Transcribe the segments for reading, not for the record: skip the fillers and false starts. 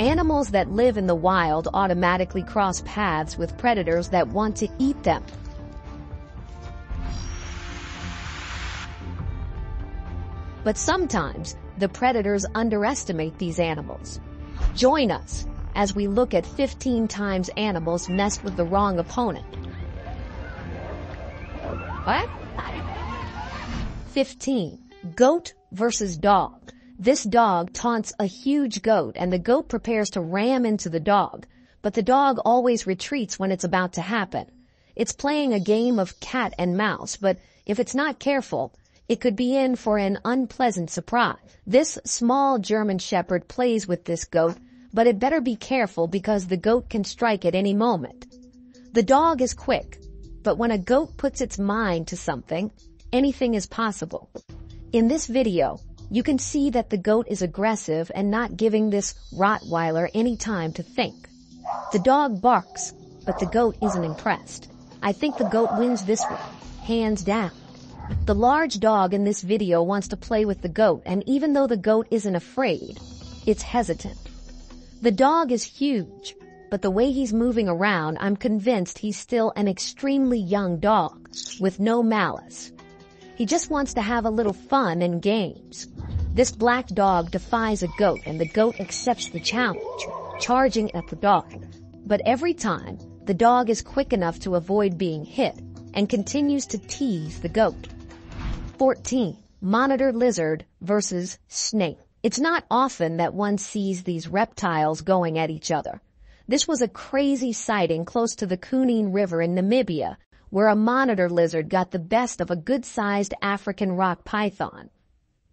Animals that live in the wild automatically cross paths with predators that want to eat them. But sometimes, the predators underestimate these animals. Join us as we look at 15 times animals messed with the wrong opponent. What? 15. Goat versus dog. This dog taunts a huge goat and the goat prepares to ram into the dog, but the dog always retreats when it's about to happen. It's playing a game of cat and mouse, but if it's not careful, it could be in for an unpleasant surprise. This small German shepherd plays with this goat, but it better be careful because the goat can strike at any moment. The dog is quick, but when a goat puts its mind to something, anything is possible. In this video, you can see that the goat is aggressive and not giving this Rottweiler any time to think. The dog barks, but the goat isn't impressed. I think the goat wins this one, hands down. The large dog in this video wants to play with the goat, and even though the goat isn't afraid, it's hesitant. The dog is huge, but the way he's moving around, I'm convinced he's still an extremely young dog, with no malice. He just wants to have a little fun and games. This black dog defies a goat, and the goat accepts the challenge, charging at the dog. But every time, the dog is quick enough to avoid being hit, and continues to tease the goat. 14. Monitor lizard versus snake. It's not often that one sees these reptiles going at each other. This was a crazy sighting close to the Kunene River in Namibia, where a monitor lizard got the best of a good-sized African rock python.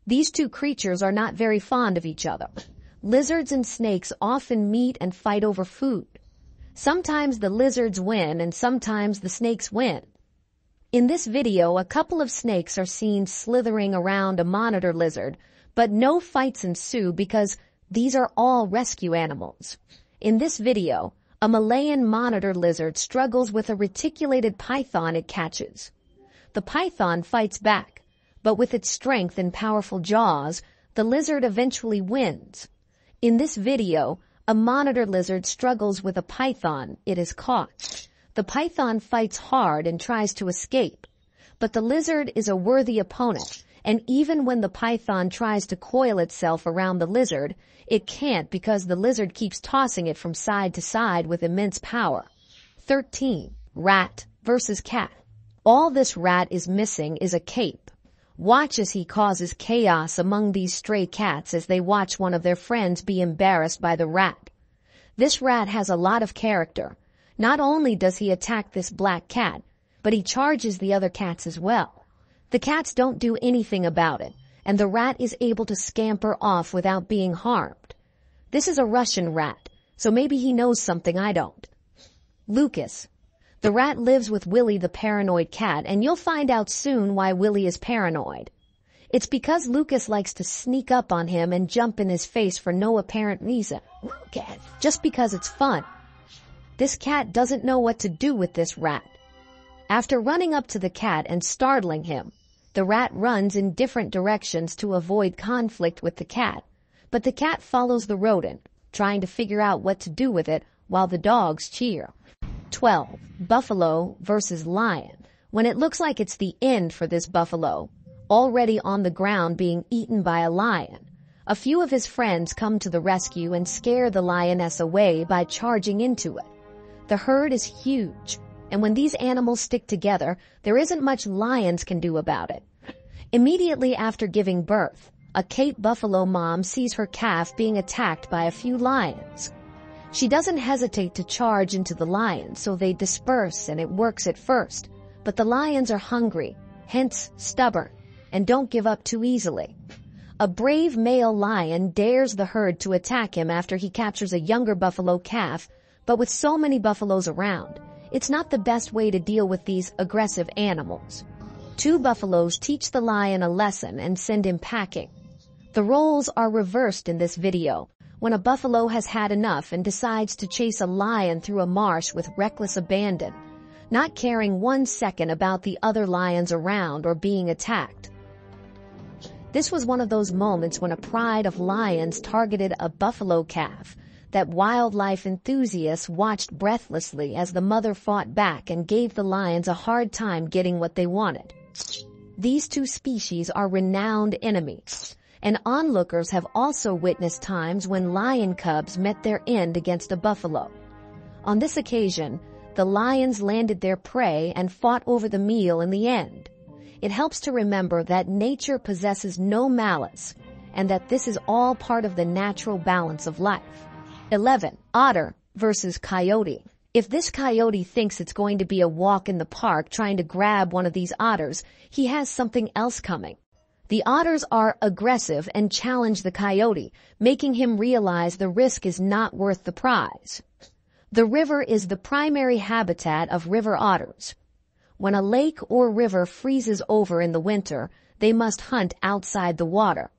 These two creatures are not very fond of each other. Lizards and snakes often meet and fight over food. Sometimes the lizards win and sometimes the snakes win. In this video, a couple of snakes are seen slithering around a monitor lizard, but no fights ensue because these are all rescue animals. In this video, a Malayan monitor lizard struggles with a reticulated python it catches. The python fights back, but with its strength and powerful jaws, the lizard eventually wins. In this video, a monitor lizard struggles with a python it has caught. The python fights hard and tries to escape, but the lizard is a worthy opponent, and even when the python tries to coil itself around the lizard, it can't because the lizard keeps tossing it from side to side with immense power. 13. Rat versus cat. All this rat is missing is a cape. Watch as he causes chaos among these stray cats as they watch one of their friends be embarrassed by the rat. This rat has a lot of character. Not only does he attack this black cat, but he charges the other cats as well. The cats don't do anything about it, and the rat is able to scamper off without being harmed. This is a Russian rat, so maybe he knows something I don't. Lucas. The rat lives with Willie the paranoid cat, and you'll find out soon why Willie is paranoid. It's because Lucas likes to sneak up on him and jump in his face for no apparent reason. Lucas. Just because it's fun. This cat doesn't know what to do with this rat. After running up to the cat and startling him, the rat runs in different directions to avoid conflict with the cat, but the cat follows the rodent, trying to figure out what to do with it while the dogs cheer. 12. Buffalo versus lion. When it looks like it's the end for this buffalo, already on the ground being eaten by a lion, a few of his friends come to the rescue and scare the lioness away by charging into it. The herd is huge, and when these animals stick together, there isn't much lions can do about it. Immediately after giving birth, a Cape buffalo mom sees her calf being attacked by a few lions. She doesn't hesitate to charge into the lions, so they disperse and it works at first. But the lions are hungry, hence stubborn, and don't give up too easily. A brave male lion dares the herd to attack him after he captures a younger buffalo calf, but with so many buffaloes around, it's not the best way to deal with these aggressive animals. Two buffaloes teach the lion a lesson and send him packing. The roles are reversed in this video, when a buffalo has had enough and decides to chase a lion through a marsh with reckless abandon, not caring 1 second about the other lions around or being attacked. This was one of those moments when a pride of lions targeted a buffalo calf. that wildlife enthusiasts watched breathlessly as the mother fought back and gave the lions a hard time getting what they wanted. These two species are renowned enemies, and onlookers have also witnessed times when lion cubs met their end against a buffalo. On this occasion, the lions landed their prey and fought over the meal in the end. It helps to remember that nature possesses no malice, and that this is all part of the natural balance of life. 11. Otter versus coyote. If this coyote thinks it's going to be a walk in the park trying to grab one of these otters, he has something else coming. The otters are aggressive and challenge the coyote, making him realize the risk is not worth the prize. The river is the primary habitat of river otters. When a lake or river freezes over in the winter, they must hunt outside the water.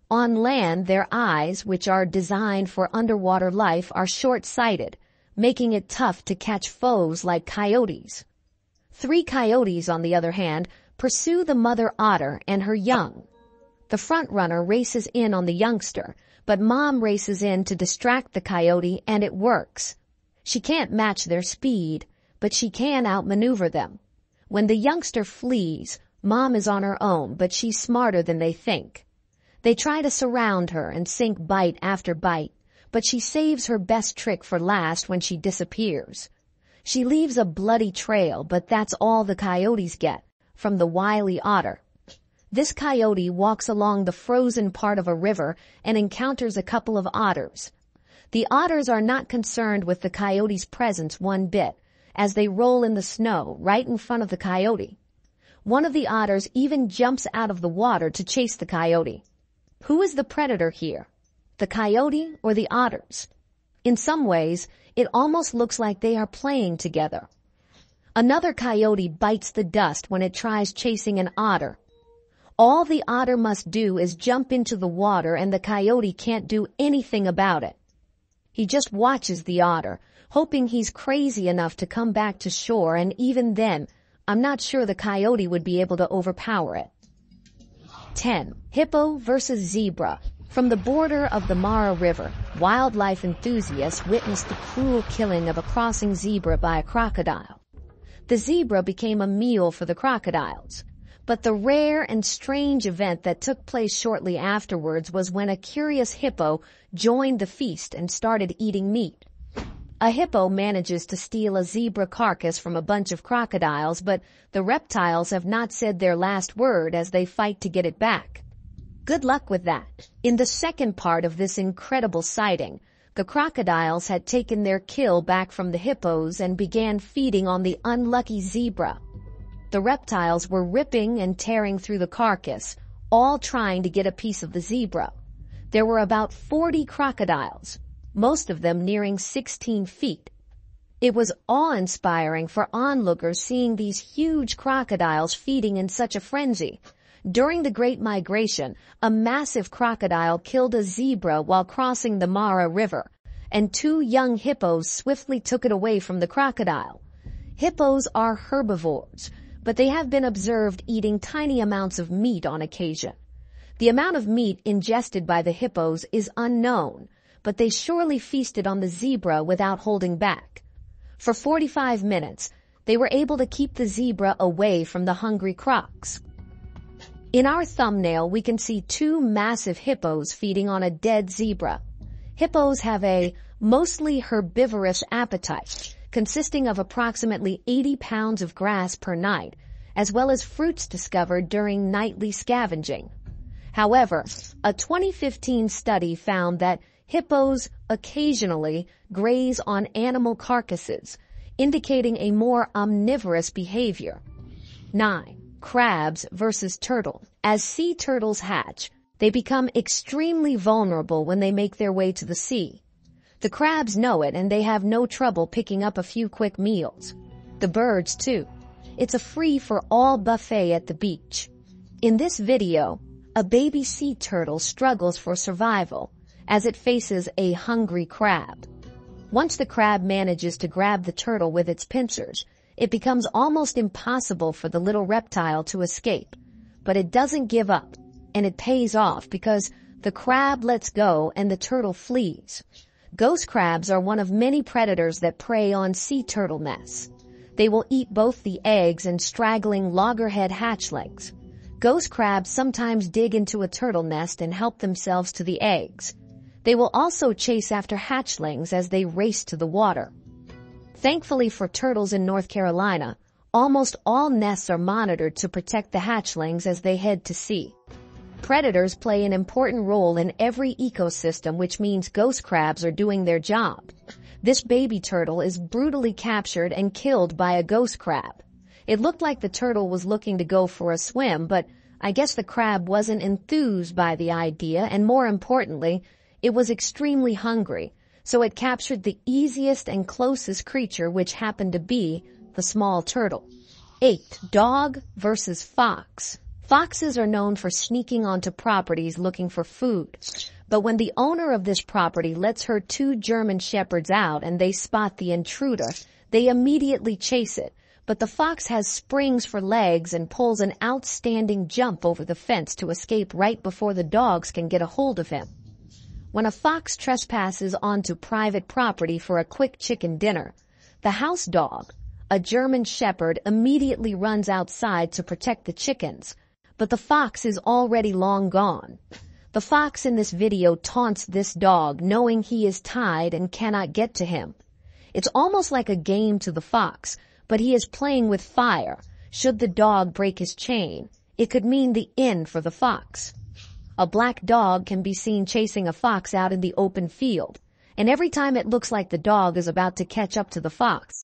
On land, their eyes, which are designed for underwater life, are short-sighted, making it tough to catch foes like coyotes. 3 coyotes, on the other hand, pursue the mother otter and her young. The front runner races in on the youngster, but mom races in to distract the coyote, and it works. She can't match their speed, but she can outmaneuver them. When the youngster flees, mom is on her own, but she's smarter than they think. They try to surround her and sink bite after bite, but she saves her best trick for last when she disappears. She leaves a bloody trail, but that's all the coyotes get from the wily otter. This coyote walks along the frozen part of a river and encounters a couple of otters. The otters are not concerned with the coyote's presence one bit, as they roll in the snow right in front of the coyote. One of the otters even jumps out of the water to chase the coyote. Who is the predator here? The coyote or the otters? In some ways, it almost looks like they are playing together. Another coyote bites the dust when it tries chasing an otter. All the otter must do is jump into the water, and the coyote can't do anything about it. He just watches the otter, hoping he's crazy enough to come back to shore, and even then, I'm not sure the coyote would be able to overpower it. 10. Hippo versus zebra. From the border of the Mara River, wildlife enthusiasts witnessed the cruel killing of a crossing zebra by a crocodile. The zebra became a meal for the crocodiles. But the rare and strange event that took place shortly afterwards was when a curious hippo joined the feast and started eating meat. A hippo manages to steal a zebra carcass from a bunch of crocodiles, but the reptiles have not said their last word as they fight to get it back. Good luck with that. In the second part of this incredible sighting, the crocodiles had taken their kill back from the hippos and began feeding on the unlucky zebra. The reptiles were ripping and tearing through the carcass, all trying to get a piece of the zebra. There were about 40 crocodiles, most of them nearing 16 feet. It was awe-inspiring for onlookers seeing these huge crocodiles feeding in such a frenzy. During the Great Migration, a massive crocodile killed a zebra while crossing the Mara River, and 2 young hippos swiftly took it away from the crocodile. Hippos are herbivores, but they have been observed eating tiny amounts of meat on occasion. The amount of meat ingested by the hippos is unknown, but they surely feasted on the zebra without holding back. For 45 minutes, they were able to keep the zebra away from the hungry crocs. In our thumbnail, we can see 2 massive hippos feeding on a dead zebra. Hippos have a mostly herbivorous appetite, consisting of approximately 80 pounds of grass per night, as well as fruits discovered during nightly scavenging. However, a 2015 study found that hippos occasionally graze on animal carcasses, indicating a more omnivorous behavior. 9. Crabs versus turtle. As sea turtles hatch, they become extremely vulnerable when they make their way to the sea. The crabs know it, and they have no trouble picking up a few quick meals. The birds, too. It's a free-for-all buffet at the beach. In this video, a baby sea turtle struggles for survival as it faces a hungry crab. Once the crab manages to grab the turtle with its pincers, it becomes almost impossible for the little reptile to escape. But it doesn't give up, and it pays off because the crab lets go and the turtle flees. Ghost crabs are one of many predators that prey on sea turtle nests. They will eat both the eggs and straggling loggerhead hatchlings. Ghost crabs sometimes dig into a turtle nest and help themselves to the eggs. They will also chase after hatchlings as they race to the water. Thankfully for turtles in North Carolina, almost all nests are monitored to protect the hatchlings as they head to sea. Predators play an important role in every ecosystem, which means ghost crabs are doing their job. This baby turtle is brutally captured and killed by a ghost crab. It looked like the turtle was looking to go for a swim, but I guess the crab wasn't enthused by the idea, and more importantly, it was extremely hungry, so it captured the easiest and closest creature, which happened to be the small turtle. 8. Dog versus fox. Foxes are known for sneaking onto properties looking for food. But when the owner of this property lets her 2 German shepherds out and they spot the intruder, they immediately chase it. But the fox has springs for legs and pulls an outstanding jump over the fence to escape right before the dogs can get a hold of him. When a fox trespasses onto private property for a quick chicken dinner, the house dog, a German shepherd, immediately runs outside to protect the chickens, but the fox is already long gone. The fox in this video taunts this dog, knowing he is tied and cannot get to him. It's almost like a game to the fox, but he is playing with fire. Should the dog break his chain, it could mean the end for the fox. A black dog can be seen chasing a fox out in the open field, and every time it looks like the dog is about to catch up to the fox,